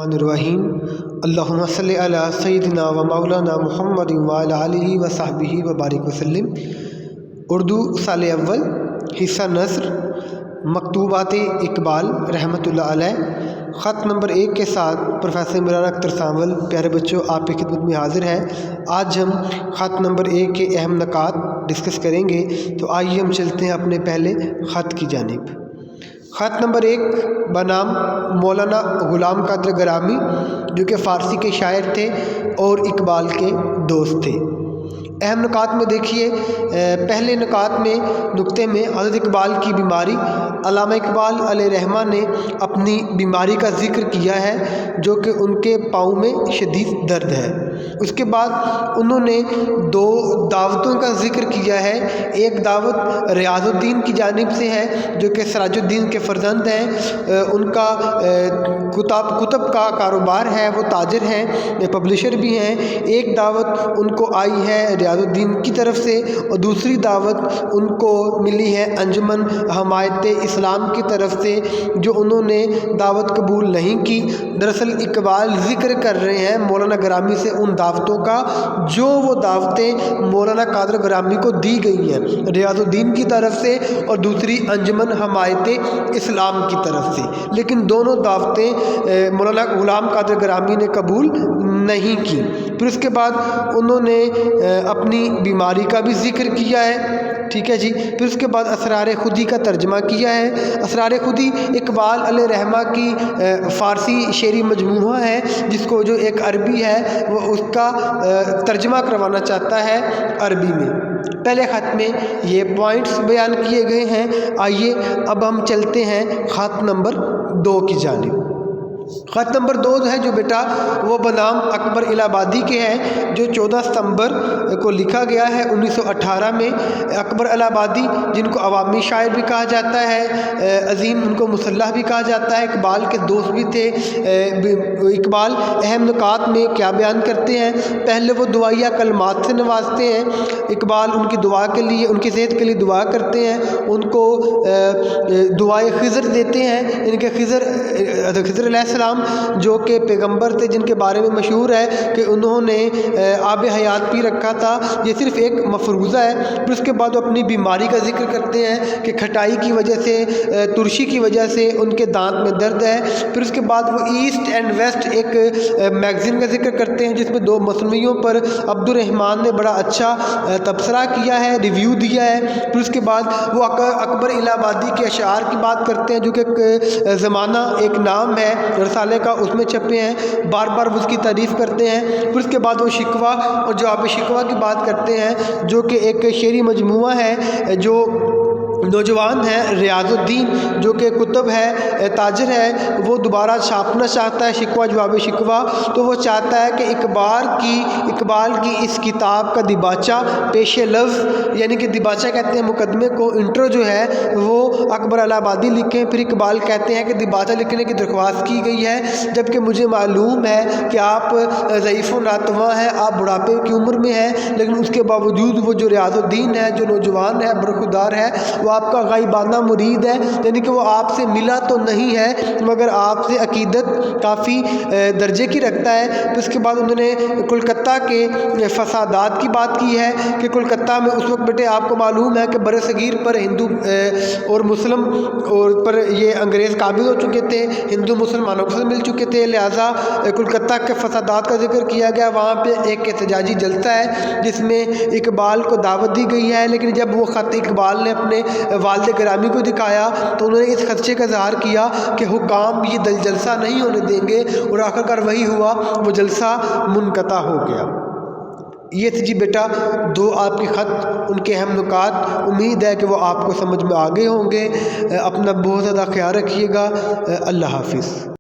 बिस्मिल्लाहिर्रहमानिर्रहीम अल्लाहुम्मा सल्लि अला सय्यिदिना व मौलाना मुहम्मद व अला आलिहि व सहबिहि व बारिक वसल्लम। उर्दू साल अव्वल हिस्सा नस्र मकतूबात इकबाल रहमतुल्लाह अलैह ख़त नंबर 1 के साथ प्रोफेसर इमरान अख्तर सावल। प्यारे बच्चों, आपकी खिदमत में हाजिर है। आज हम ख़त नंबर 1 के अहम नकात डिस्कस करेंगे। तो आइए हम चलते हैं अपने पहले ख़त की जानिब। ख़त नंबर 1 बनाम मौलाना ग़ुलाम क़ादिर ग्रामी, जो कि फ़ारसी के शायर थे और इकबाल के दोस्त थे। अहम नुकात में देखिए, पहले नुकात में नुक्ते में हज़रत इकबाल की बीमारी, अल्लामा इकबाल अलैहिर्रहमा ने अपनी बीमारी का ज़िक्र किया है, जो कि उनके पाँव में शदीद दर्द है। उसके बाद उन्होंने 2 दावतों का ज़िक्र किया है। एक दावत रियाज़ुद्दीन की जानिब से है, जो कि सिराजुद्दीन के फ़र्जंद हैं। उनका कुतब का कारोबार है, वो ताजिर हैं, पब्लिशर भी हैं। एक दावत उनको आई है रियाज़ुद्दीन की तरफ से और दूसरी दावत उनको मिली है अंजुमन हमायत इस्लाम की तरफ से, जो उन्होंने दावत कबूल नहीं की। दरअसल इकबाल ज़िक्र कर रहे हैं मौलाना ग्रामी से उन दावतों का जो वो दावतें मौलाना क़ादिर ग्रामी को दी गई हैं रियाज़ुद्दीन की तरफ से और दूसरी अंजुमन हमायत इस्लाम की तरफ से, लेकिन दोनों दावतें मौलाना ग़ुलाम क़ादिर ग्रामी ने कबूल नहीं की। फिर उसके बाद उन्होंने अपनी बीमारी का भी ज़िक्र किया है, ठीक है जी। फिर उसके बाद असरार खुदी का तर्जमा किया है। असरार खुदी इकबाल अलैहिर्रहमा की फ़ारसी शेरी मजमूआ है, जिसको जो एक अरबी है वो उसका तर्जमा करवाना चाहता है अरबी में। पहले ख़त में ये पॉइंट्स बयान किए गए हैं। आइए अब हम चलते हैं ख़त नंबर 2 की जानिब। ख़त नंबर 2 है जो बेटा, वो बनाम अकबर इलाहाबादी के हैं, जो 14 सितंबर को लिखा गया है 1918 में। अकबर इलाहाबादी, जिनको अवामी शायर भी कहा जाता है, अज़ीम उनको मुसल्लह भी कहा जाता है, इकबाल के दोस्त भी थे। इकबाल अहम नुकात में क्या बयान करते हैं? पहले वो दुआया कलमात से नवाजते हैं। इकबाल उनकी दुआ के लिए, उनकी सेहत के लिए दुआ करते हैं, उनको दुआए खिज़र देते हैं। इनके खिज़र जो कि पैगंबर थे, जिनके बारे में मशहूर है कि उन्होंने आब हयात पी रखा था। ये सिर्फ़ एक मफरूज़ा है। फिर उसके बाद वो अपनी बीमारी का जिक्र करते हैं कि खटाई की वजह से, तुरशी की वजह से उनके दांत में दर्द है। फिर उसके बाद वो ईस्ट एंड वेस्ट एक मैगज़ीन का जिक्र करते हैं, जिसमें 2 मसनवियों पर अब्दुर्रहमान ने बड़ा अच्छा तबसरा किया है, रिव्यू दिया है। फिर उसके बाद वो अकबर इलाहाबादी के अशार की बात करते हैं, जो कि ज़माना एक नाम है रसाले का, उसमें छपे हैं। बार बार उसकी तारीफ़ करते हैं। फिर उसके बाद वो शिकवा और जवाब शिकवा की बात करते हैं, जो कि एक शेरी मजमूआ है। जो नौजवान है रियाज़ुद्दीन, जो कि कुतब है, ताजिर है, वो दोबारा छापना चाहता है शिकवा जवाब शिकवा। तो वो चाहता है कि इकबाल की इस किताब का दिबाचा पेशे लफ्ज़, यानी कि दिबाचा कहते हैं मुकदमे को, इंट्रो जो है वो अकबर इलाहाबादी लिखें। फिर इकबाल कहते हैं कि दिबाचा लिखने की दरख्वास्त की गई है, जबकि मुझे मालूम है कि आप ज़ईफ़ नातवा हैं, आप बुढ़ापे की उम्र में हैं, लेकिन उसके बावजूद वो जो रियाज़ुद्दीन है, जो नौजवान है, बरखुदार है, वो आपका गाइबाना मुरीद है, यानी कि वो आपसे मिला तो नहीं है मगर आपसे अकीदत काफ़ी दर्जे की रखता है। तो उसके बाद उन्होंने कोलकाता के फसादात की बात की है कि कोलकाता में उस वक्त बेटे आपको मालूम है कि बरसगीर पर हिंदू और मुस्लिम और पर ये अंग्रेज़ काबिज हो चुके थे, हिंदू मुसलमानों से मिल चुके थे, लिहाजा कोलकाता के फसादात का जिक्र किया गया। वहाँ पे एक एहतजाजी जलसा है जिसमें इकबाल को दावत दी गई है, लेकिन जब वो ख़त इकबाल ने अपने वालिद ग्रामी को दिखाया तो उन्होंने इस खदशे का इज़हार किया कि हुकाम ये जलसा नहीं होने देंगे, और आखिरकार वही हुआ, वो जलसा मुनक़ता हो गया। ये थी जी बेटा 2 आपके ख़त, उनके अहम नुकात। उम्मीद है कि वो आपको समझ में आ गए होंगे। अपना बहुत ज़्यादा ख्याल रखिएगा। अल्लाह हाफ़िज़।